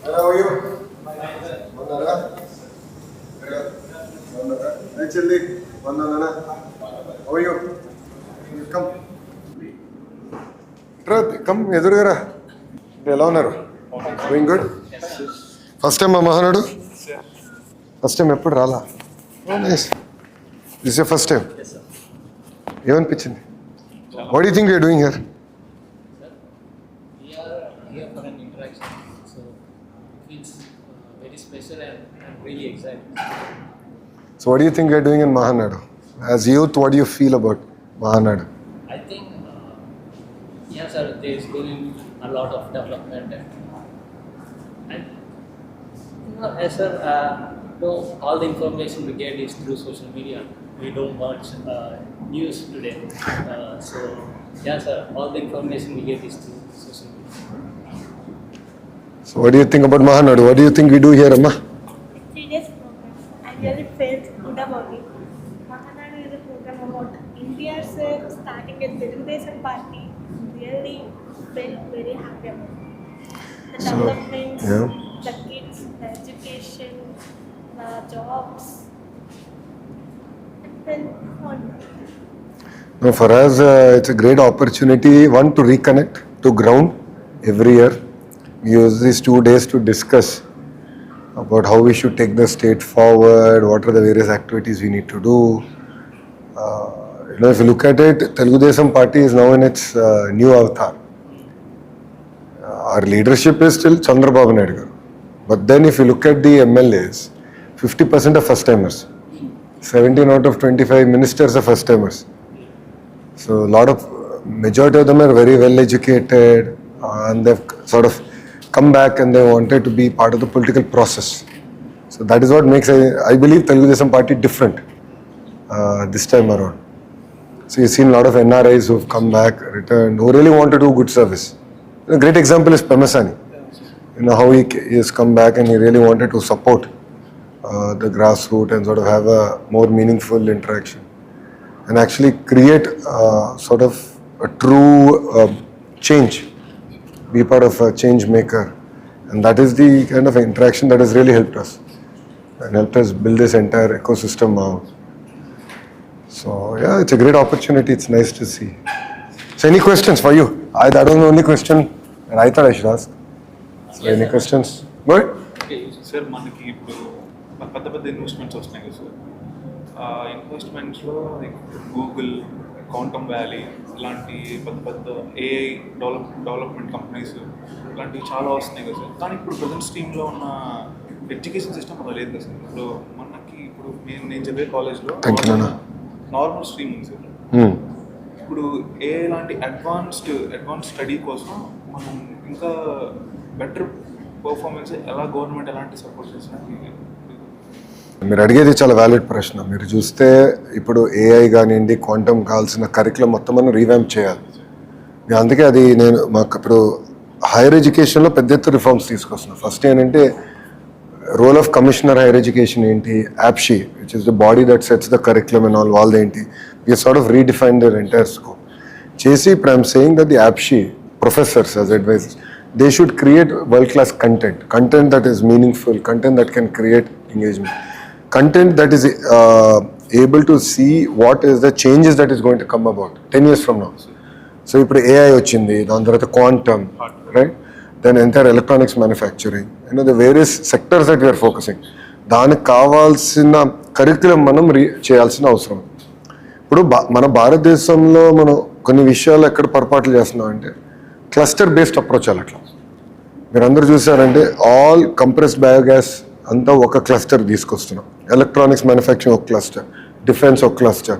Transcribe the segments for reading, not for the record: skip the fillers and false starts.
How are you? Actually, how are you? Come. Come, ఎదురుగారా. ఎలా ఉన్నారు? Doing good? First time మా Mahanadu? First time ఎప్పుడు రాలా? Nice. This is first time? ఏమనిపించింది? What do you think we are doing here? We are here for an interaction, so it feels very special and I'm really excited. So what do you think we are doing in Mahanadu? As youth, what do you feel about Mahanadu? I think, yeah sir, there is going a lot of development and yes sir, no, all the information we get is through social media. We don't watch news today, so yeah sir, all the information we get is through social media. So what do you think about Mahanadu? What do you think we do here, Amma? 3 days program. I really felt good about it. Mahanadu is a program about India's starting a Telugu party. Really felt very happy about it. The developments, yeah. the kids, the education, the jobs. It felt fun. No, for us, it's a great opportunity, one, to reconnect to ground every year. We use these 2 days to discuss about how we should take the state forward, what are the various activities we need to do. If you look at it, Telugu Desam Party is now in its new avatar. Our leadership is still Chandrababu Naidu garu. But then if you look at the MLAs, 50% are first-timers. 17 out of 25 ministers are first-timers. So a lot of, majority of them are very well educated and they've sort of come back and they wanted to be part of the political process. So that is what makes, I believe, Telugu Desam Party different this time around. So you've seen a lot of NRIs who've come back, returned, who really want to do good service. A great example is Pemasani. You know how he has come back and he really wanted to support the grassroots and sort of have a more meaningful interaction and actually create sort of a true change, be part of a change maker. And that is the kind of interaction that has really helped us and helped us build this entire ecosystem out. So yeah, it's a great opportunity. It's nice to see. So any questions for you? That was the only question that I thought I should ask. So Yes, any sir. questions? Good? Sir మనకి ఇప్పుడు పెద్ద పెద్ద investments వస్తున్నాయి కదా sir. ఇన్వెస్ట్మెంట్స్లో Google, quantum valley ఇలాంటి పెద్ద పెద్ద AI development companies ఇలాంటివి చాలా వస్తున్నాయి కదా సార్. కానీ ఇప్పుడు ప్రజెంట్ స్ట్రీమ్లో ఉన్న ఎడ్యుకేషన్ సిస్టమ్ అలా లేదు కదా సార్. ఇప్పుడు మనకి ఇప్పుడు నేను చదివే కాలేజ్లో నార్మల్ స్ట్రీమ్ ఉంది సార్. ఇప్పుడు ఏఐ లాంటి అడ్వాన్స్ స్టడీ కోసం మనం ఇంకా బెటర్ పర్ఫార్మెన్స్ ఎలా గవర్నమెంట్ ఎలాంటి సపోర్ట్ చేస్తుంది? మీరు అడిగేది చాలా వ్యాలిడ్ ప్రశ్న. మీరు చూస్తే ఇప్పుడు ఏఐ కానివ్వండి, క్వాంటమ్ కావాల్సిన కరికులం మొత్తం మనం రీవ్యాంప్ చేయాలి. అందుకే అది మాకు ఇప్పుడు హైయర్ ఎడ్యుకేషన్లో పెద్ద ఎత్తు రిఫార్మ్స్ తీసుకొస్తున్నాం. ఫస్ట్ ఏంటంటే role of commissioner higher education ఏంటి, APSCHE which is the body that sets the curriculum and all వాళ్ళది ఏంటి, we sort of redefine their entire scope. Chesi, I'm saying that the APSHI professors as advisors, they should create world-class content that is meaningful, content that can create engagement, content that is able to see what is the changes that is going to come about 10 years from now. So, if AI ochindi, then quantum, right? Then entire electronics manufacturing, the various sectors that we are focusing. దానికి కావాల్సిన curriculum మనం చేయాల్సిన అవసరం. ఇప్పుడు మన భారతదేశంలో మనం కొన్ని విషయాలు ఎక్కడ పొరపాట్లు చేస్తున్నాం అంటే క్లస్టర్ బేస్డ్ అప్రోచ్ అట్లా. మీరు అందరూ చూసారంటే ఆల్ కంప్రెస్డ్ బయోగ్యాస్ అంతా ఒక క్లస్టర్ తీసుకొస్తున్నాం. ఎలక్ట్రానిక్స్ మ్యానుఫ్యాక్చరింగ్ ఒక క్లస్టర్, డిఫెన్స్ ఒక క్లస్టర్,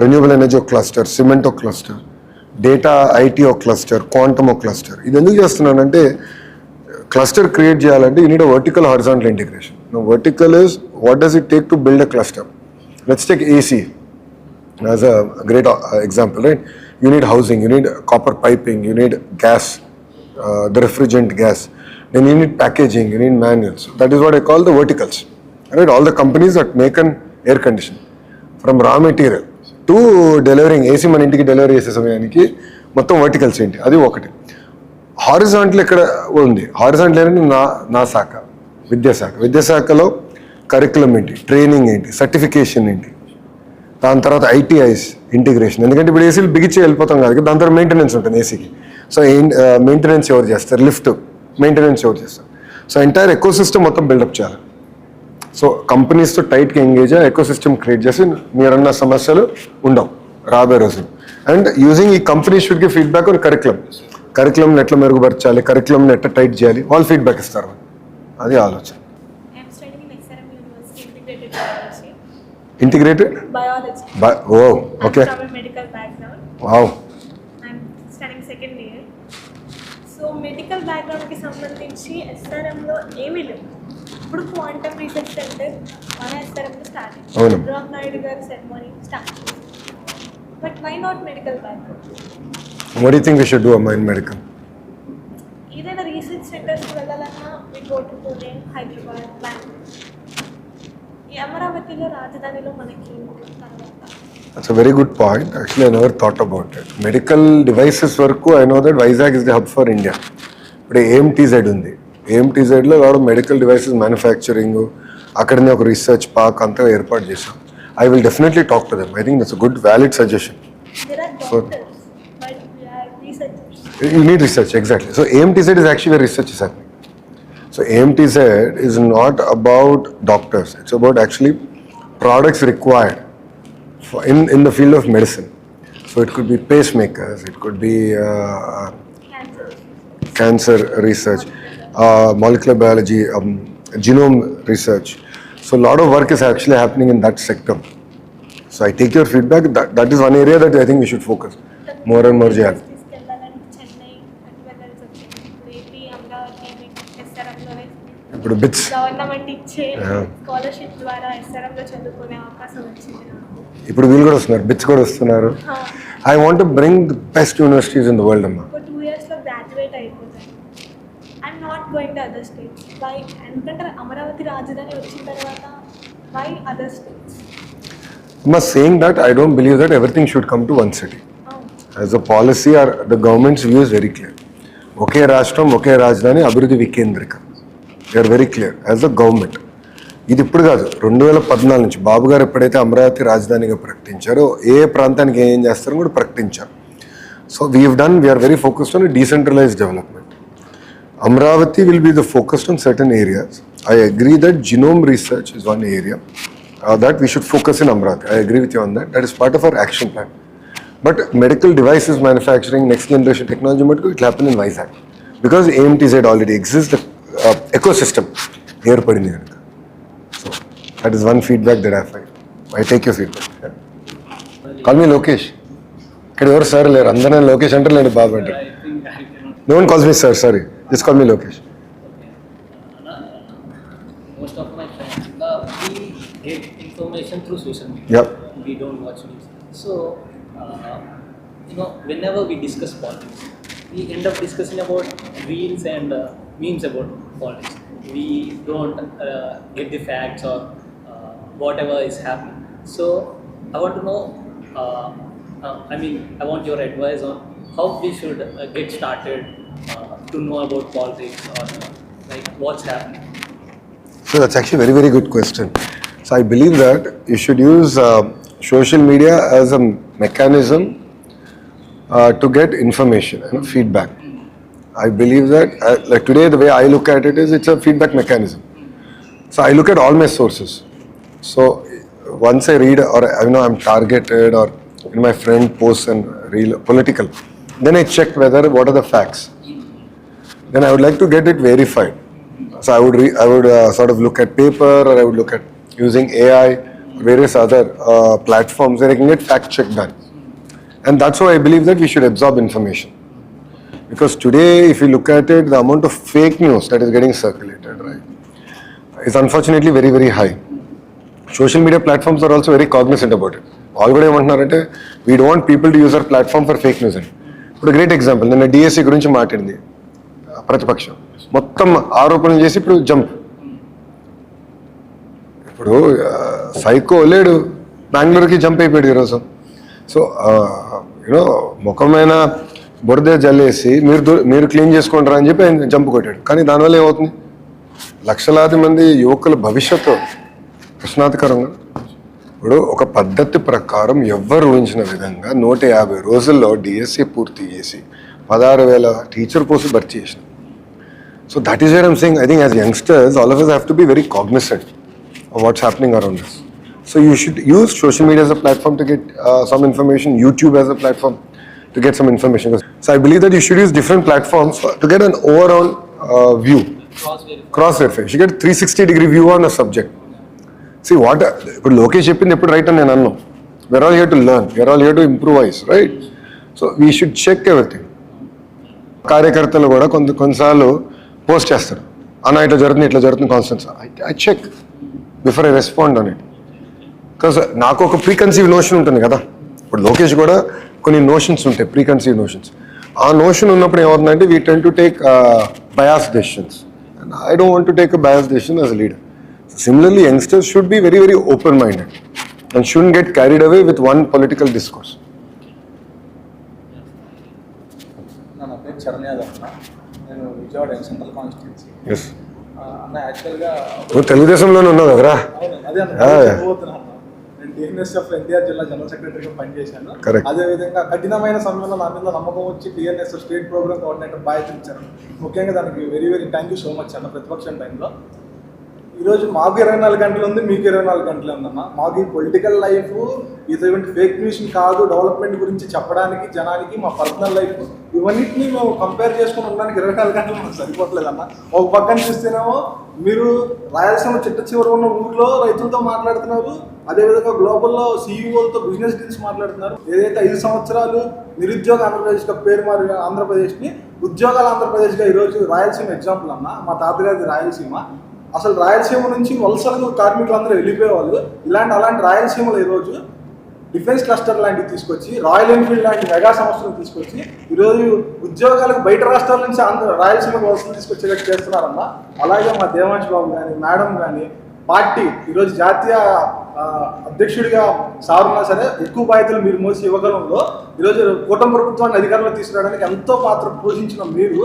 రెన్యూబుల్ ఎనర్జీ ఒక క్లస్టర్, సిమెంట్ ఒక క్లస్టర్, డేటా ఐటీ ఒక క్లస్టర్, క్వాంటమ్ ఒక క్లస్టర్. ఇది ఎందుకు చేస్తున్నానంటే క్లస్టర్ క్రియేట్ చేయాలంటే you need a vertical horizontal integration. Vertical is what does it take to build a cluster. Let's take AC as a great example, right? You need housing, you need copper piping, you need gas, the refrigerant gas, then you need packaging, you need manuals. That is what I call the verticals, right? All the companies that make an air conditioner, from raw material to delivering AC మన ఇంటికి delivery చేసే సమయానికి మొత్తం verticals ఏంటి, అది ఒకటి. Horizontal ఇక్కడ ఉంది. హారిజాంటల్ ఏంటంటే నా శాఖ విద్యాశాఖలో కరికులం ఏంటి, ట్రైనింగ్ ఏంటి, సర్టిఫికేషన్ ఏంటి, దాని తర్వాత ఐటీఐస్ ఇంటిగ్రేషన్. ఎందుకంటే ఇప్పుడు ఏసీలు బిగిచ్చి వెళ్ళిపోతాం కాదు, దాని తర్వాత మెయింటెనెన్స్ ఉంటుంది ఏసీకి. సో మెయింటెనెన్స్ ఎవరు చేస్తారు, లిఫ్ట్ మెయింటెనెన్స్ ఎవరు చేస్తారు. సో ఎంటైర్ ఎకో సిస్టమ్ మొత్తం బిల్డప్ చేయాలి. సో కంపెనీస్తో టైట్గా ఎంగేజ్ ఎకో సిస్టమ్ క్రియేట్ చేసి మీరన్న సమస్యలు ఉండవు రాబోయే రోజులు. అండ్ యూజింగ్ ఈ company should give feedback on కరికులంని ఎట్లా మెరుగుపరచాలి, కరికులంని ఎట్లా టైట్ చేయాలి, వాళ్ళు ఫీడ్బ్యాక్ ఇస్తారు. అది ఆలోచన. I'm studying in XRM University Integrated Biology. Integrated? Biology. Oh, okay. I'm from a medical background. Wow. I'm studying second year. So medical బ్యాక్గ్రౌండ్కి సంబంధించి ఎస్ఆర్ఎంలో ఏమీ లేవు. ఇప్పుడు క్వాంటమ్ రీసెర్చ్ సెంటర్ మన ఎస్ఆర్ఎంలో స్టార్ట్ అవును. చంద్రబాబు నాయుడు గారి ceremony start. But why not medical background? What do you think we should do in medical? ఏదైనా రీసెర్చ్ సెంటర్స్కి వెళ్ళాలన్నా we go to Pune, Hyderabad, Bengaluru. ఈ అమరావతిలో రాజధానిలో మనకి తర్వాత That's a very good point. Actually, I never thought about it. Medical devices వరకు I know that Vizag is the hub for India. ఇప్పుడు AMTZ ఉంది. AMTZలో lot of medical devices manufacturing, అక్కడనే ఒక రీసెర్చ్ పార్క్ అంతా ఏర్పాటు చేశాం. I will definitely talk to them. I think that's a good valid suggestion. there are doctors, but we are researchers. You need research, exactly. So AMTZ is actually where research is happening. So AMTZ is not about doctors. It's about actually products required in the field of medicine. So it could be pacemakers, it could be cancer research, molecular biology, genome research. So a lot of work is actually happening in that sector. So I take your feedback. That is one area that I think we should focus more and more. తీసుకెళ్ళాలని Chennai అటు వెళ్ళాల్సి వచ్చింది. ఇప్పుడు AP Amaravati ఎస్ఆర్ఎంలోనే ఇప్పుడు bits government ఇచ్చే scholarship ద్వారా ఎస్ఆర్ఎంలో చదువుకునే అవకాశం వచ్చింది నాకు. ఇప్పుడు వీళ్ళు కూడా వస్తున్నారు, బిట్స్ కూడా వస్తున్నారు. I want to bring the best universities in the world అమ్మా. ఒక 2 yearsలో గ్రాడ్యుయేట్ అయిపోతాను. I'm not going to other states. Why? ఎందుకంటే అమరావతి రాజధాని వచ్చిన తర్వాత why other states? I'm saying that I don't believe that everything should come to one city. As a policy, the government's view is very clear. ఒకే రాష్ట్రం, ఒకే రాజధాని, అభివృద్ధి వికేంద్రీకరణ. They are very clear as a government. ఇది ఇప్పుడు కాదు, 2014 నుంచి బాబు గారు ఎప్పుడైతే అమరావతి రాజధానిగా ప్రకటించారో ఏ ప్రాంతానికి ఏం చేస్తారో కూడా ప్రకటించారు. So we're very focused on decentralised development. Amravati will be the focused on certain areas. I agree that genome research is one area that we should focus in Amravati. I agree with you on that. That is part of our action plan. But medical devices manufacturing, next generation technology, it will happen in Vizag. Because AMTZ already exists, the ecosystem here. So that is one feedback that I find. I take your feedback. Yeah. Call me Lokesh. Can you sir? Andana Lokesh enter lane Babu enter. I think I cannot. No one calls me sir, sorry. Just call me Lokesh. Most of my friends, we get information through social media. Yep. We don't watch news. So, whenever we discuss politics, we end up discussing about reels and memes about politics. We don't get the facts or whatever is happening. So, I want to know, I want your advice on how we should get started to know about politics or like what's happening. So that's actually a very, very good question. So I believe that you should use social media as a mechanism to get information and feedback. I believe that, like today, the way I look at it is it's a feedback mechanism. So I look at all my sources. So once I read or I'm targeted or my friend posts and real political, then I check what are the facts. Then I would like to get it verified. So I would sort of look at paper, or I would look at using AI, various other platforms where I can get fact check done. And that's why I believe that we should absorb information. Because today, if you look at it, the amount of fake news that is getting circulated, right, is unfortunately very, very high. Social media platforms are also very cognizant about it. All good ఏమంటున్నారంటే we don't want people to use our platform for fake news. ఇప్పుడు great example, నిన్న DSC గురించి మాట్లాడింది ప్రతిపక్షం, మొత్తం ఆరోపణలు చేసి ఇప్పుడు జంప్. ఇప్పుడు సైకో లేడు, బెంగళూరుకి జంప్ అయిపోయాడు ఈరోజు. సో ముఖమైన బురద జల్లేసి మీరు క్లీన్ చేసుకుంటారా అని చెప్పి ఆయన జంపు కొట్టాడు. కానీ దానివల్ల ఏమవుతుంది, లక్షలాది మంది యువకుల భవిష్యత్తు ప్రశ్నార్థకరంగా. ఇప్పుడు ఒక పద్ధతి ప్రకారం ఎవ్వరు ఊహించిన విధంగా 150 రోజుల్లో డిఎస్సి పూర్తి చేసి 16,000 టీచర్ పోస్టులు భర్తీ చేసిన. So that is where I'm saying, I think as youngsters all of us have to be very cognizant of what's happening around us. So you should use social media as a platform to get some information, YouTube as a platform to get some information. So I believe that you should use different platforms to get an overall view. Cross-verify. You should get 360-degree view on a subject. See what, ఇప్పుడు లోకేష్ చెప్పింది ఎప్పుడు right అని నేను అన్నాను. We're all here to learn. We're all here to improvise, right? So we should check everything. కార్యకర్తలు కూడా కొన్నిసార్లు post చేస్తారు, అన్న ఇట్లా జరుగుతుంది కాన్స్టెన్స్. I check before I respond అని. బికాస్ నాకు ఒక ప్రీకన్సీవ్ నోషన్ ఉంటుంది కదా. ఇప్పుడు లోకేష్ కూడా కొన్ని నోషన్స్ ఉంటాయి, ప్రీకన్సీవ్ నోషన్స్. ఆ నోషన్ ఉన్నప్పుడు ఏమవుతుందంటే we tend to take bias decisions. And I don't want to take a bias decision as a leader. Similarly, youngsters should be very, very open-minded and shouldn't get carried away with one political discourse. నా పేరు చరణ్ యాదవ్ అన్న, నేను Vijayawada central constituency. Yes. అన్న యాక్చువల్గా నువ్వు తెలుగుదేశంలోనే ఉన్నావు కదరా? అదే అన్న పోతున్నాను. నేను టీఎన్ఎస్ఎఫ్ ఎన్టీఆర్ జిల్లా జనరల్ సెక్రటరీగా పనిచేశాను. అదేవిధంగా కఠినమైన సమయంలో నా మీద నమ్మకం వచ్చి టీఎన్ఎస్ఎఫ్ స్టేట్ ప్రోగ్రామ్ కోఆర్డినేటర్ బాధ్యత ఇచ్చారు. ముఖ్యంగా దానికి very very thank you so much అన్న. ప్రతిపక్షం టైంలో ఈరోజు మాకు 24 గంటలు ఉంది, మీకు 24 గంటలు ఉందన్న. మాకు ఈ పొలిటికల్ లైఫ్ ఇటువంటి ఫేక్ న్యూస్ కాదు, డెవలప్మెంట్ గురించి చెప్పడానికి జనానికి మా పర్సనల్ లైఫ్ ఇవన్నిటిని మేము కంపేర్ చేసుకుని ఉండడానికి 24 గంటలు మనకు సరిపోవట్లేదన్న. ఒక పక్కన చూస్తేనేమో మీరు రాయలసీమ చిట్ట చివరి ఉన్న ఊర్లో రైతులతో మాట్లాడుతున్నారు, అదేవిధంగా గ్లోబల్లో సీఈఓలతో బిజినెస్ డీల్స్ మాట్లాడుతున్నారు. ఏదైతే 5 సంవత్సరాలు నిరుద్యోగ ఆంధ్రప్రదేశ్గా పేరు మారి ఆంధ్రప్రదేశ్ని ఉద్యోగాల ఆంధ్రప్రదేశ్గా ఈరోజు రాయలసీమ ఎగ్జాంపుల్ అన్న. మా తాతగారిది రాయలసీమ. అసలు రాయలసీమ నుంచి వలసలు కార్మికులందరూ వెళ్ళిపోయేవాళ్ళు. అలాంటి రాయలసీమలో ఈరోజు డిఫెన్స్ క్లస్టర్ లాంటివి తీసుకొచ్చి, రాయల్ ఎన్ఫీల్డ్ లాంటి మెగా సంస్థలు తీసుకొచ్చి ఈరోజు ఉద్యోగాలకు బయట రాష్ట్రాల నుంచి రాయలసీమకు వలసలు తీసుకొచ్చేటట్టు చేస్తున్నారన్న. అలాగే మా దేవాంశ్ బాబు కానీ, మేడం కానీ, పార్టీ ఈరోజు జాతీయ అధ్యక్షుడిగా సారున్నా సరే ఎక్కువ బాధ్యతలు మీరు మోసి ఇవ్వగలంలో ఈరోజు కూటమి ప్రభుత్వాన్ని అధికారంలో తీసుకురావడానికి ఎంతో పాత్ర పోషించిన మీరు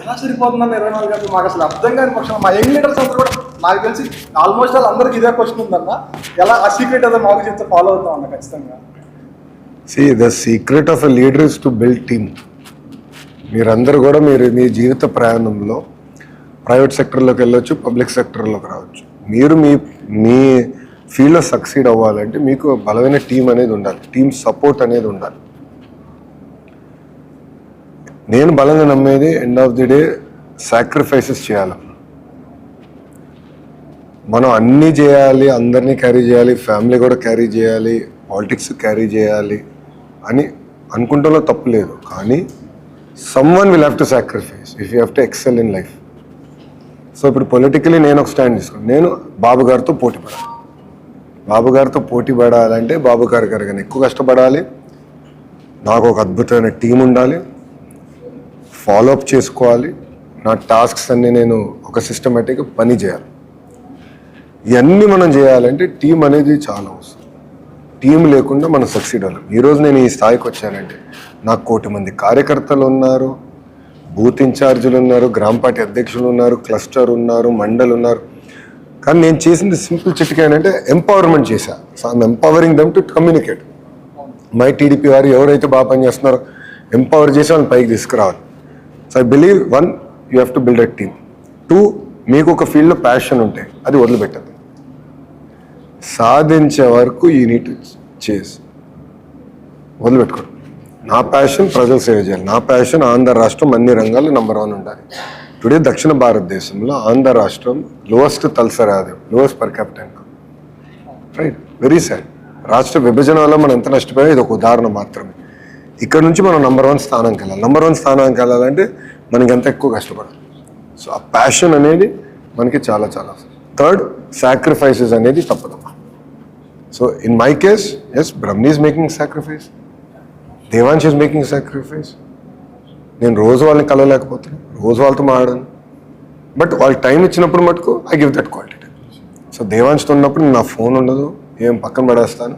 ఎలా సరిపోతుందన్న 24 గంటలు మాకు అసలు అర్థం కాని పక్షం. మా యంగ్ లీడర్స్ అందరూ కూడా నాకు తెలిసి ఆల్మోస్ట్ అందరికి ఇదే క్వశ్చన్ ఉందన్న. ఎలా ఆ సీక్రెట్ అదే మాకు చెప్తే ఫాలో అవుతాం అన్న ఖచ్చితంగా. See, the secret of a leader is to build team. మీరందరూ కూడా మీ జీవిత ప్రయాణంలో ప్రైవేట్ సెక్టర్లోకి వెళ్ళొచ్చు, పబ్లిక్ సెక్టర్లోకి రావచ్చు. మీరు మీ ఫీల్డ్లో సక్సీడ్ అవ్వాలంటే మీకు బలమైన టీం అనేది ఉండాలి, టీమ్ సపోర్ట్ అనేది ఉండాలి. నేను బలంగా నమ్మేది end of the day sacrifices చేయాలి. మనం అన్నీ చేయాలి, అందరినీ క్యారీ చేయాలి, ఫ్యామిలీ కూడా క్యారీ చేయాలి, పాలిటిక్స్ క్యారీ చేయాలి అని అనుకుంటాలో తప్పు లేదు. కానీ someone will have to sacrifice if you have to excel in life. So ఇప్పుడు పొలిటికలీ నేను ఒక స్టాండ్ తీసుకున్నాను. నేను బాబు గారితో పోటీ పడాలి. బాబు గారితో పోటీ పడాలంటే బాబు గారి కన్నా ఎక్కువ కష్టపడాలి. నాకు ఒక అద్భుతమైన టీం ఉండాలి, ఫాలోఅప్ చేసుకోవాలి, నా టాస్క్స్ అన్నీ నేను ఒక సిస్టమేటిక్గా పని చేయాలి. ఇవన్నీ మనం చేయాలంటే టీం అనేది చాలా అవసరం. టీం లేకుండా మనం సక్సీడ్ అవ్వలేం. ఈరోజు నేను ఈ స్థాయికి వచ్చానంటే నాకు 1 కోటి మంది కార్యకర్తలు ఉన్నారు, బూత్ ఇన్ఛార్జీలు ఉన్నారు, గ్రామ పార్టీ అధ్యక్షులు ఉన్నారు, క్లస్టర్ ఉన్నారు, మండల్ ఉన్నారు. కానీ నేను చేసింది సింపుల్ చిట్కా ఏంటంటే ఎంపవర్మెంట్ చేశా. So I'm empowering them to communicate. My TDP వారు ఎవరైతే బాగా పనిచేస్తున్నారో ఎంపవర్ చేసి వాళ్ళని పైకి తీసుకురావాలి. So I believe 1, you have to build a team. 2, మీకు ఒక ఫీల్డ్లో ప్యాషన్ ఉంటే అది వదిలిపెట్టదు. సాధించే వరకు యూ నీడ్ టు చేసి వదిలిపెట్టుకోండి. నా ప్యాషన్ ప్రజలు సేవ చేయాలి, నా ప్యాషన్ ఆంధ్ర రాష్ట్రం అన్ని రంగాల్లో నెంబర్ 1 ఉండాలి. టుడే దక్షిణ భారతదేశంలో ఆంధ్ర రాష్ట్రం లోయెస్ట్ తలసరి ఆదాయం, lowest per capital income. Right, very sad. రాష్ట్ర విభజన వల్ల మనం ఎంత నష్టపోయా ఇది ఒక ఉదాహరణ మాత్రమే. ఇక్కడ నుంచి మనం నెంబర్ 1 స్థానానికి వెళ్ళాలి. నెంబర్ 1 స్థానానికి వెళ్ళాలంటే మనకి ఎంత ఎక్కువ కష్టపడాలి. సో ఆ ప్యాషన్ అనేది మనకి చాలా చాలా. 3rd, సాక్రిఫైసెస్ అనేది తప్పదమ్మా. So in my case yes, Brahmani is making sacrifice, Devansh is making sacrifice. నేను రోజు వాళ్ళని కలవలేకపోతున్నాను, రోజు వాళ్ళతో మాట్లాడాను, బట్ వాళ్ళు టైం ఇచ్చినప్పుడు మటుకు I give that quality. So దేవాంశ్తో ఉన్నప్పుడు నా ఫోన్ ఉండదు, ఏం పక్కన పడేస్తాను,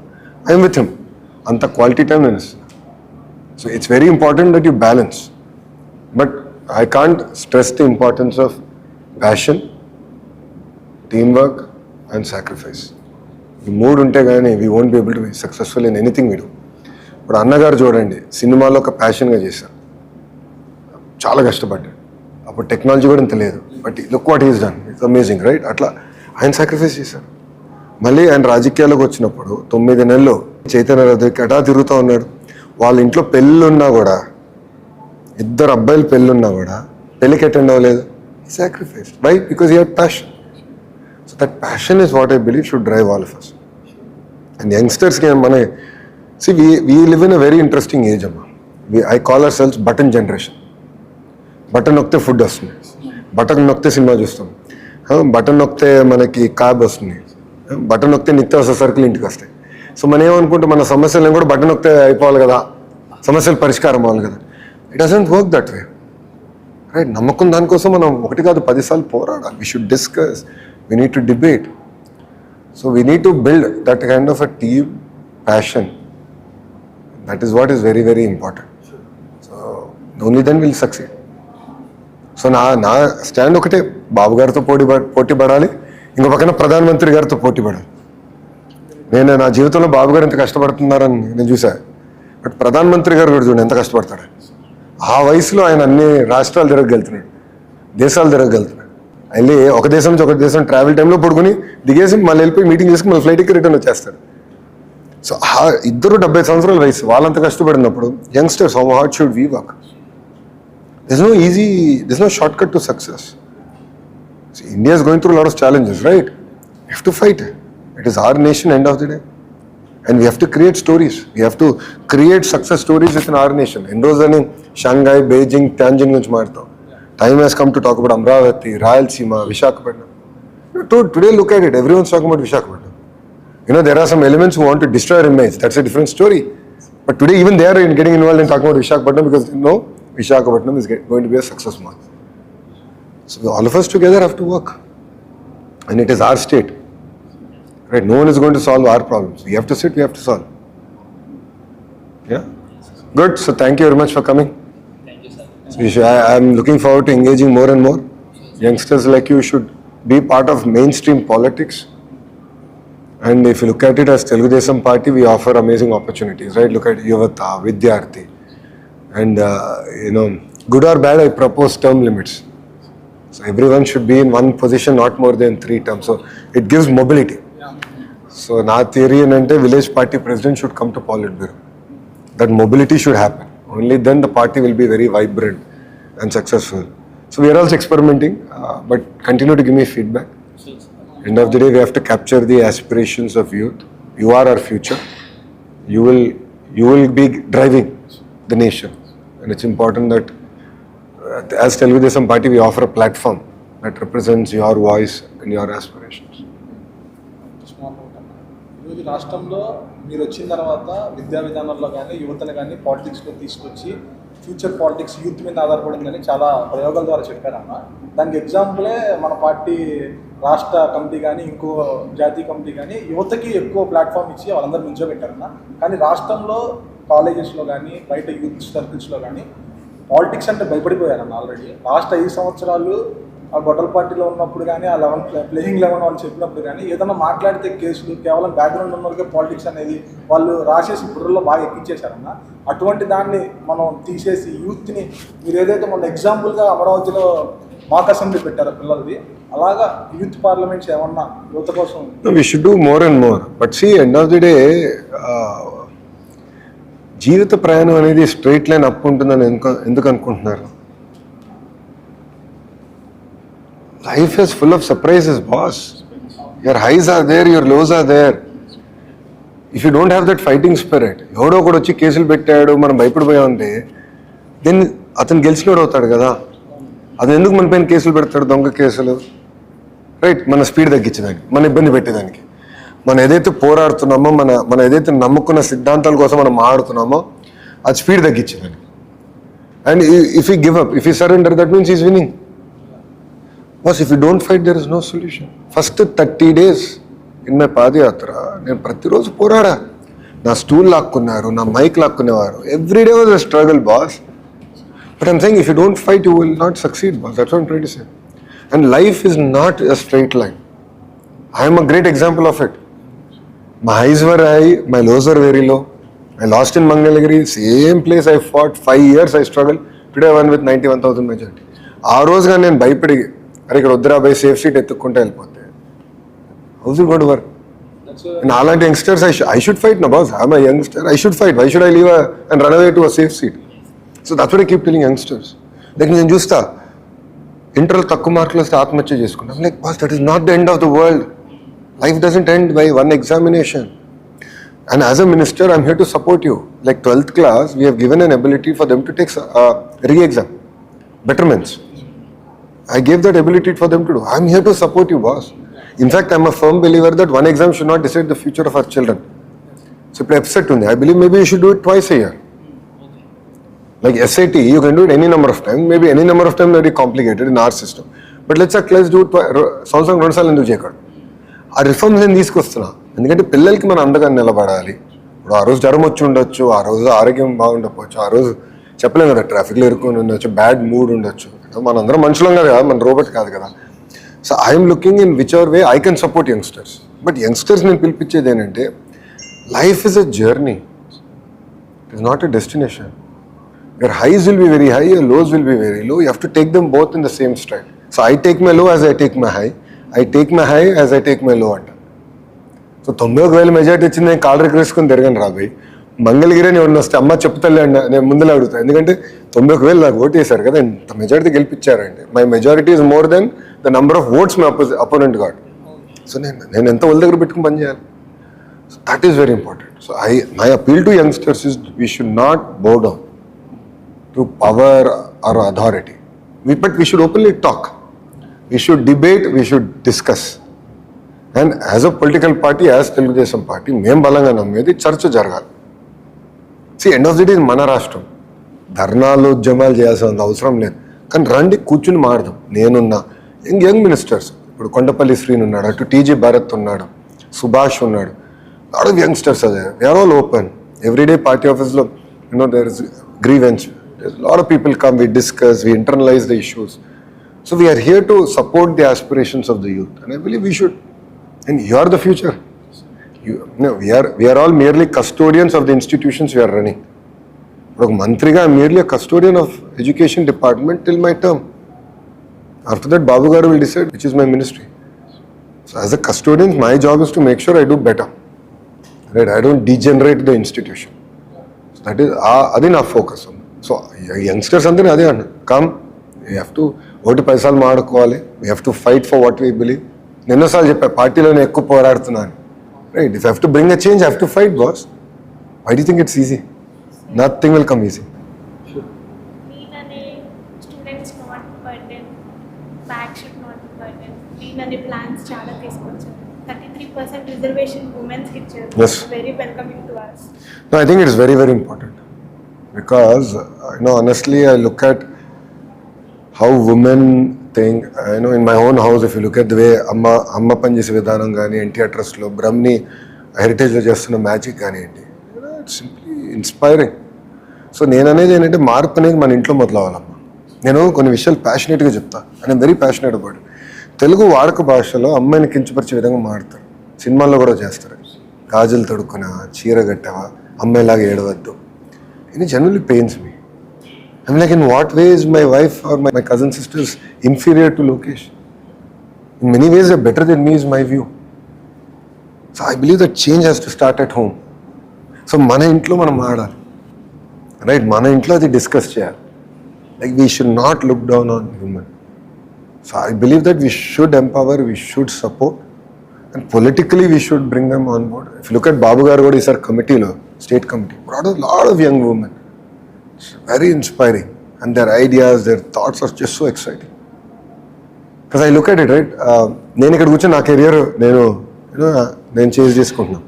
ఐఎమ్ విత్ హిమ్. అంత క్వాలిటీ టైం నేను ఇస్తాను. So it's very important that you balance. But I can't stress the importance of passion, teamwork and sacrifice. ఈ మూడు ఉంటే కానీ we won't be able to be successful in anything we do. ఇప్పుడు అన్నగారు చూడండి, సినిమాలో ఒక ప్యాషన్గా చేశారు, చాలా కష్టపడ్డాడు. అప్పుడు టెక్నాలజీ కూడా ఇంత లేదు, but look what is done, it's amazing right. అట్లా ఆయన సాక్రిఫైస్ చేశారు. మళ్ళీ ఆయన రాజకీయాల్లోకి వచ్చినప్పుడు 9 నెలలు చైతన్య రథకి అటా తిరుగుతూ ఉన్నాడు. వాళ్ళ ఇంట్లో పెళ్ళున్నా కూడా, 2 అబ్బాయిలు పెళ్ళున్నా కూడా పెళ్ళికి అటెండ్ అవ్వలేదు. Sacrifice. Why? Because he had passion. So that passion is what I believe should drive all of us. And యంగ్స్టర్స్కి మన we live in a very interesting age అమ్మా. I call ourselves button generation. Button నొక్కితే food వస్తుంది, button నొక్కితే cinema చూస్తాం, button నొక్కితే మనకి cab వస్తుంది, బటన్ నొక్కితే నిత్యావసర సరుకులు ఇంటికి వస్తాయి. సో మనం ఏమనుకుంటే మన సమస్యలను కూడా బటన్ నొక్కితే అయిపోవాలి కదా, సమస్యలు పరిష్కారం అవ్వాలి కదా. It doesn't work that way right. నమ్మకం దానికోసం మనం 1 కాదు 10 సార్లు పోరాడాలి. We should discuss, we need to debate. So we need to build that kind of a team passion. That is what is very very important. So only then will succeed. సో నా stand ఒకటే, బాబు గారితో పోటీ పడాలి, ఇంకో పక్కన ప్రధానమంత్రి గారితో పోటీ పడాలి. నేను నా జీవితంలో బాబు గారు ఎంత కష్టపడుతున్నారని నేను చూసా, బట్ ప్రధానమంత్రి గారు కూడా చూడండి ఎంత కష్టపడతాడు. ఆ వయసులో ఆయన అన్ని రాష్ట్రాలు తిరగలుగుతున్నాడు, దేశాలు తిరగలుగుతున్నాడు. వెళ్ళి ఒక దేశం నుంచి ఒక దేశం ట్రావెల్ టైంలో పడుకుని దిగేసి మళ్ళీ వెళ్ళిపోయి మీటింగ్ చేసుకుని మళ్ళీ ఫ్లైట్కి రిటర్న్ వచ్చేస్తాడు. సో ఇద్దరు 70 సంవత్సరాల వయసు, వాళ్ళంత కష్టపడినప్పుడు youngsters how hard should we work? There's no shortcut to success. See, India is going through a lot of challenges, right? We have to fight. It is our nation end of the day. And we have to create stories. We have to create success stories within our nation. Endosani, Shanghai, Beijing, Tianjin guరించి మాట్లాడతాం. Time has come to talk about Amravati, Rayalaseema, Visakhapatnam. Today look at it, everyone's talking about Visakhapatnam. You know, there are some elements who want to destroy our image. That's a different story. But today even they are getting involved in talking about Visakhapatnam because they know Visakhapatnam is going to be a success mark. So all of us together have to work. And it is our state. Right? No one is going to solve our problems. We have to sit, we have to solve. Yeah? Good. So thank you very much for coming. Thank you, sir. So I am looking forward to engaging more and more. Youngsters like you should be part of mainstream politics. And if you look at it as Telugu Desam Party, we offer amazing opportunities. Right? Look at Yuvata, Vidyarthi. And good or bad, I propose term limits. So everyone should be in one position, not more than 3 terms. So it gives mobility. So na theory ante village party president should come to Politburo. That mobility should happen. Only then the party will be very vibrant and successful. So we are also experimenting, but continue to give me feedback. End of the day, we have to capture the aspirations of youth. You are our future. You will be driving the nation. And it's important that as Telugu Desam Party, we offer a platform that represents your voice and your aspirations. ఈరోజు రాష్ట్రంలో మీరు వచ్చిన తర్వాత విద్యా విధానంలో కానీ యువతను కానీ పాలిటిక్స్లో తీసుకొచ్చి ఫ్యూచర్ పాలిటిక్స్ యూత్ మీద ఆధారపడిందని చాలా ప్రయోగాల ద్వారా చెప్పారన్న. దానికి ఎగ్జాంపులే మన పార్టీ రాష్ట్ర కమిటీ కానీ ఇంకో జాతీయ కమిటీ కానీ యువతకి ఎక్కువ ప్లాట్ఫామ్ ఇచ్చి వాళ్ళందరూ నిల్చోబెట్టారన్న. కానీ రాష్ట్రంలో కాలేజెస్లో కానీ బయట యూత్ సర్కిల్స్లో కానీ పాలిటిక్స్ అంటే భయపడిపోయారన్న. ఆల్రెడీ లాస్ట్ 5 సంవత్సరాలు ఆ గొడవల పార్టీలో ఉన్నప్పుడు కానీ ఆ ప్లేయింగ్ 11 వాళ్ళు చెప్పినప్పుడు కానీ ఏదైనా మాట్లాడితే కేసులు, కేవలం బ్యాక్గ్రౌండ్ ఉన్న వాళ్ళకే పాలిటిక్స్ అనేది వాళ్ళు రాసేసి బుర్రలో బాగా ఎక్కించేశారన్న. అటువంటి దాన్ని మనం తీసేసి యూత్ని మీరు ఏదైతే మన ఎగ్జాంపుల్గా అమరావతిలో మాక్ అసెంబ్లీ పెట్టారో పిల్లలది, అలాగా యూత్ పార్లమెంట్స్ ఏమన్నా యువత కోసం we should do more and more. But see, end of the day, జీవిత ప్రయాణం అనేది స్ట్రైట్ లైన్ అప్ ఉంటుందని ఎందుకు అనుకుంటున్నారు? Life is full of surprises, boss. Your highs are there, your lows are there. If you don't have that fighting spirit, ఎవడో ఒకడు వచ్చి కేసులు పెట్టాడు మనం భయపడిపోయామంటే దెన్ అతను గెలిచినోడు అవుతాడు కదా. అతను ఎందుకు మన పైన కేసులు పెడతాడు, దొంగ కేసులు? రైట్, మన స్పీడ్ తగ్గించడానికి, మన ఇబ్బంది పెట్టేదానికి. మనం ఏదైతే పోరాడుతున్నామో, మన ఏదైతే నమ్ముకున్న సిద్ధాంతాల కోసం మనం మాట్లాడుతున్నామో అది స్పీడ్ తగ్గించేదానికి. And if you give up, if you surrender, that means is winnowing. Boss, if you don't fight, there is no solution. First 30 days in my padayatra నేను ప్రతిరోజు పోరాడా. నా స్టూల్ లాక్కున్నారు, నా మైక్ లాక్కునేవారు. Every day was a struggle boss. But I'm saying if you don't fight you will not succeed boss. That's what I'm trying to say. And life is not a straight line. I am a great example of it. My highs were high, my lows were very low. I lost in Mangalagiri, same place I fought, 5 years I struggled. Today I won with 91,000 majority. ఆ రోజుగా నేను భయపడి అరే ఇక్కడ వద్దురా by safe seat ఎత్తుక్కుంటే వెళ్ళిపోతే how's it got work? And అలాంటి యంగ్స్టర్స్ ఐ షుడ్ ఫైట్ నా boss. I'm a youngster, I should fight. Why should I leave and run away to a safe seat? So that's what I keep telling youngsters. Like నేను చూస్తా ఇంటర్లో తక్కువ మార్కులు వస్తే ఆత్మహత్య చేసుకుంటాం. Like boss, that is not the end of the world. Life doesn't end by one examination. And as a minister, I'm here to support you. Like 12th class, we have given an ability for them to take re-exam, betterments. I gave that ability for them to do. I'm here to support you, boss. In fact, I'm a firm believer that one exam should not decide the future of our children. So, if upset undi, I believe maybe you should do it twice a year. Like SAT, you can do it any number of times. Maybe any number of times very complicated in our system. But let's do it సంవత్సరం 2 సార్లు ఎందుకు చేయకూడదు? ఆ reforms నేను తీసుకొస్తున్నా ఎందుకంటే పిల్లలకి మనం అండగా నిలబడాలి. ఇప్పుడు ఆ రోజు జ్వరం వచ్చి ఉండొచ్చు, ఆ రోజు ఆరోగ్యం బాగుండకపోవచ్చు, ఆ రోజు చెప్పలేం కదా, ట్రాఫిక్లో ఇరుక్కొని ఉండొచ్చు, బ్యాడ్ మూడ్ ఉండొచ్చు. మనందరం మనుషులం కదా, మన రోబోట్ కాదు కదా. So I'm looking in which our way I can support youngsters. But youngsters నేను పిలిపించేది ఏంటంటే life is a journey, it is not a destination. Your highs will be very high, your lows will be very low. You have to take them both in the same stride. So I take my low as I take my high, I take my high as I take my లో అంట. So 91,000 majority వచ్చింది, నేను కాలు రెక్కరేసుకొని తిరగను రాబోయ్. మంగళగిరి అని ఎవరిని వస్తే అమ్మ చెప్తాలే అండి నేను ముందులో అడుగుతాను. ఎందుకంటే 91,000 నాకు ఓటు వేశారు కదా, ఇంత మెజారిటీ గెలిపించారండి. My majority is more than the number of votes my opponent got. So నేను ఎంత వాళ్ళ దగ్గర పెట్టుకుని పనిచేయాలి. So that is very important. So my appeal to youngsters is we should not bow down to power or authority. But we should openly talk. We should debate, we should discuss. And as a political party, as Telugudesam party, మేము బలంగా నమ్మేది చర్చ జరగాలి. End of the day మన రాష్ట్రం, ధర్నాలు ఉద్యమాలు చేయాల్సిన అవసరం లేదు. కానీ రండి కూర్చుని మాడదాం. నేనున్నా యంగ్ మినిస్టర్స్, ఇప్పుడు కొండపల్లి శ్రీని ఉన్నాడు, అటు టీజీ భరత్ ఉన్నాడు, సుభాష్ ఉన్నాడు, లాట్ ఆఫ్ యంగ్స్టర్స్ అదే. They are all open. Everyday party ఆఫీస్లో there is grievance, lot of people come, we discuss, we internalise the issues. So we are here to support the aspirations of the youth, and I believe we should. And you are the future. We are all merely custodians of the institutions we are running. But Mantriga, I am merely a custodian of education department till my term. After that, Babu Garu will decide which is my ministry. So as a custodian, my job is to make sure I do better. Right? I don't degenerate the institution. So that is adi na focus. So youngsters andare ade anna. Come, we have to vote పైసలు మాడుకోవాలి. We have to fight for what we believe. నేను ఎన్నోసార్లు చెప్పా పార్టీలోనే ఎక్కువ పోరాడుతున్నాను. Right, if have to bring a change, have to fight boss. Why do think it's easy? Nothing will come easy. Lean అనే students not burden, back should not burden. Lean అనే plans చాలా తీసుకొచ్చారు. 33% రిజర్వేషన్ ఉమెన్స్కి ఇచ్చారు. Yes. Very welcoming to us. No, I think it is very, very important because honestly, I look at how women think. In my own house, if you look at the way amma pani chese vidhanam gaani, NTR Trust lo Brahmni heritage lo chestunna magic gaani enti, it's simply inspiring. So నేను అనేది ఏంటంటే మార్పు అనేది మన ఇంట్లో మొదలవ్వాలమ్మా. నేను కొన్ని విషయాలు ప్యాషనేట్గా చెప్తా, and I'm very passionate about it. Telugu వాడుక భాషలో అమ్మాయిని కించపరిచే విధంగా మాడతారు, సినిమాల్లో కూడా చేస్తారు. గాజులు తొడుక్కున్నావా, చీర కట్టావా, అమ్మాయిలాగా ఏడవద్దు. ఇది generally pains me. I'm like, in what way is my wife or my cousin sisters inferior to Lokesh? In many ways, they're better than me is my view. So I believe that change has to start at home. So mana intlo manam maadali. Right? Mana intlo adi discuss cheyali. Like we should not look down on women. So I believe that we should empower, we should support, and politically we should bring them on board. If you look at Babu Garu, is our committee, state committee, brought a lot of young women. It's very inspiring, and their ideas, their thoughts are just so exciting. Because I look at it, right? నేను ఇక్కడ కూర్చొని నా career నేను change చేసుకుంటున్నాను,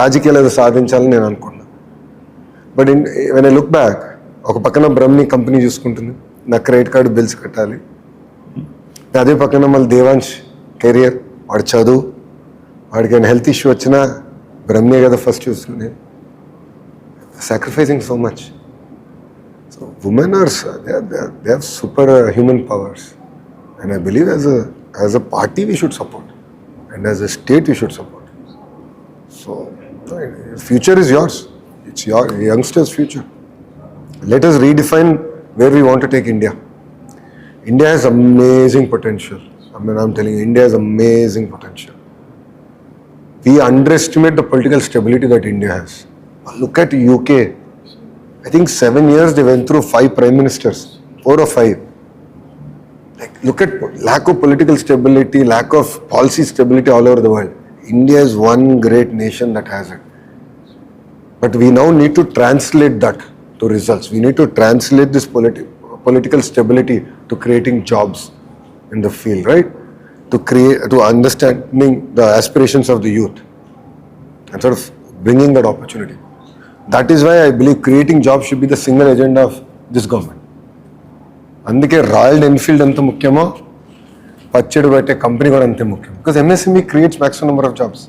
రాజకీయాలు ఏదో సాధించాలని నేను అనుకుంటున్నాను. But when I look back, ఒక పక్కన బ్రహ్మని కంపెనీ చూసుకుంటుంది, నా క్రెడిట్ కార్డు బిల్స్ కట్టాలి, అదే పక్కన మళ్ళీ దేవాంశ్ కెరియర్, వాడి చదువు, వాడికి హెల్త్ ఇష్యూ వచ్చినా బ్రహ్మే కదా ఫస్ట్ చూసుకునేది. sacrificing so much. So women are they have super human powers, and I believe as a party we should support, and as a state we should support. So future is yours. It's your youngsters' future. Let us redefine where we want to take India. India has amazing potential. I mean, I'm telling you, India has amazing potential. We underestimate the political stability that India has. Look at UK. I think 7 years they went through 5 prime ministers, 4 or 5. Like, look at lack of political stability, lack of policy stability all over the world. India is one great nation that has it. But we now need to translate that to results. We need to translate this political stability to creating jobs in the field, right? To understanding the aspirations of the youth and sort of bringing that opportunity. That is why I believe creating jobs should be the single agenda of this government. అందుకే royal Enfield ఎంత ముఖ్యమో పచ్చడి పెట్టే company కూడా అంతే ముఖ్యం. Because MSME creates maximum number of jobs.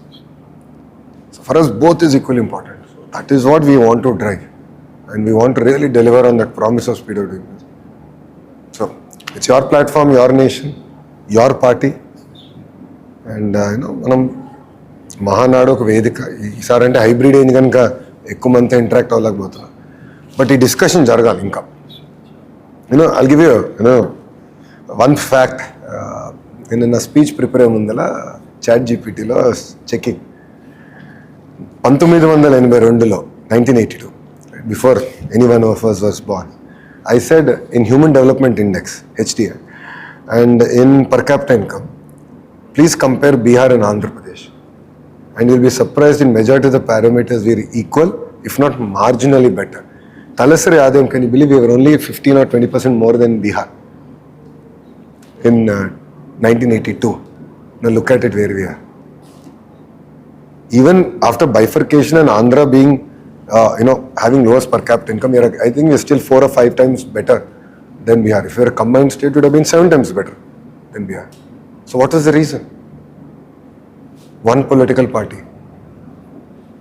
So for us both is equally important. That is what we want to drive, and we want to really deliver on that promise of speed of doing business. So it's your platform, your nation, your party, and మనం మహానాడు ఒక వేదిక. ఈసారి అంటే hybrid అయింది కనుక ఎక్కువ మంది interact అవ్వలేకపోతున్నాం. But ఈ డిస్కషన్ జరగాలి ఇంకా. I'll give you one fact. నేను నా స్పీచ్ ప్రిపేర్ అయ్యే ముందల chat జీపీటీలో checking 1982, 1982, before any one of us was born, I said in Human Development Index, HDI, and in per capita income, please compare Bihar and Andhra Pradesh, and you'll be surprised in majority of the parameters we are equal, if not marginally better. Talasari Adayam, can you believe we were only 15 or 20% more than Bihar in 1982? Now look at it where we are. Even after bifurcation and Andhra being, having lowest per capita income, I think we're still 4 or 5 times better than Bihar. If we were a combined state, it would have been 7 times better than Bihar. So what was the reason? One political party,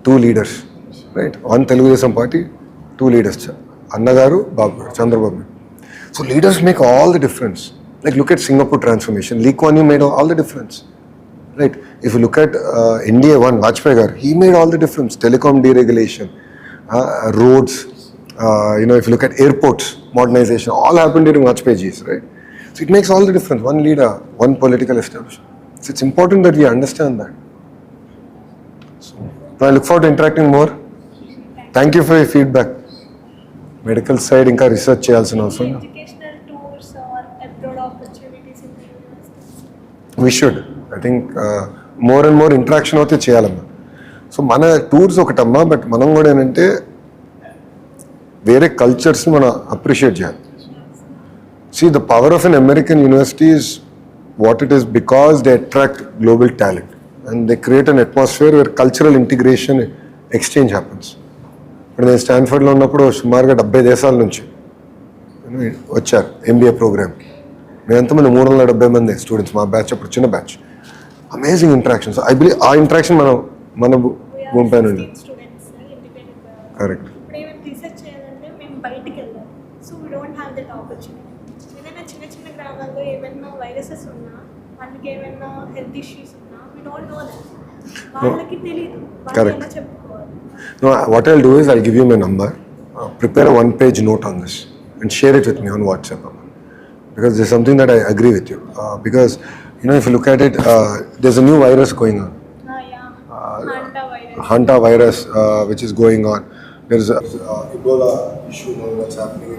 2 leaders, right? One Telugu Desam party, 2 leaders, Annagaru, Babu, Chandrababu. So leaders make all the difference. Like look at Singapore transformation. Lee Kuan Yew made all the difference. Right. If you look at India one, Vajpayee, he made all the difference. Telecom deregulation, roads, if you look at airports, modernization, all happened during Vajpayee's, right? So it makes all the difference. One leader, one political establishment. So it's important that we understand that. So I look forward to interacting more. Thank you for your feedback. Medical side, inka research cheyalsina avasam. Educational tours or abroad opportunities in the universities. We should. I think more and more interaction అవుతే చేయాలమ్మా. So మన tours ఒకటమ్మా, but మనం కూడా ఏంటంటే వేరే కల్చర్స్ని మనం appreciate చేయాలి. See, the power of an American university is what it is because they attract global talent and they create an atmosphere where cultural integration, exchange happens. ఇప్పుడు నేను స్టాన్ఫర్డ్లో ఉన్నప్పుడు సుమారుగా 70 దేశాల నుంచి వచ్చారు MBA ప్రోగ్రామ్కి. మేము ఎంతమంది 370 మంది స్టూడెంట్స్, మా బ్యాచ్ అప్పుడు చిన్న batch. Amazing interactions. I believe ఆ ఇంటరాక్షన్ మన భూమి పైన ఉంది. కరెక్ట్. ఇప్పుడు ఏమైనా రీసెర్చ్ చేయాలంటే మేము బయటికి వెళ్ళాలి. So we don't have that opportunity. ఏదైనా చిన్న చిన్న గ్రామాల్లో ఏమైనా వైరసెస్ ఉన్నా, వాళ్ళకి ఏమైనా హెల్త్ ఇష్యూస్ ఉన్నా, వీ డోంట్ నో దట్. వాళ్ళకి తెలియదు, వాళ్ళు ఎలా చెప్పుకోవాలి. No, what I'll do is I'll give you my number, prepare a 1-page note on this and share it with me on WhatsApp, because there's something that I agree with you, because if you look at it, there's a new virus going on. Hanta virus, which is going on. There's Ebola issue now that's happening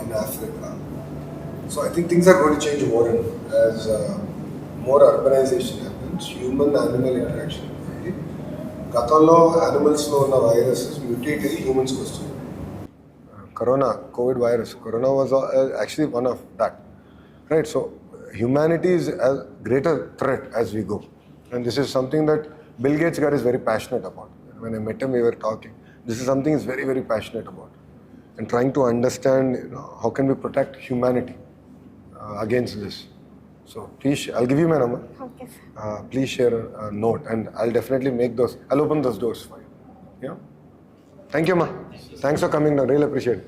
in Africa. So I think things are going to change more and more as more urbanization happens. Human-animal interaction. గతంలో యానిమల్స్లో ఉన్న viruses mutate అయ్యి హ్యూమన్స్కి వస్తుంది. Covid virus, corona was actually one of that, right? So humanity is a greater threat as we go, and this is something that Bill Gates is very passionate about. When I met him, we were talking. This is something he's very, very passionate about, and trying to understand how can we protect humanity against this. So please, I'll give you my number. Okay. Please share a note, and I'll definitely I'll open those doors for you. Yeah. Thank you అమ్మా. Thanks for coming down, real appreciate.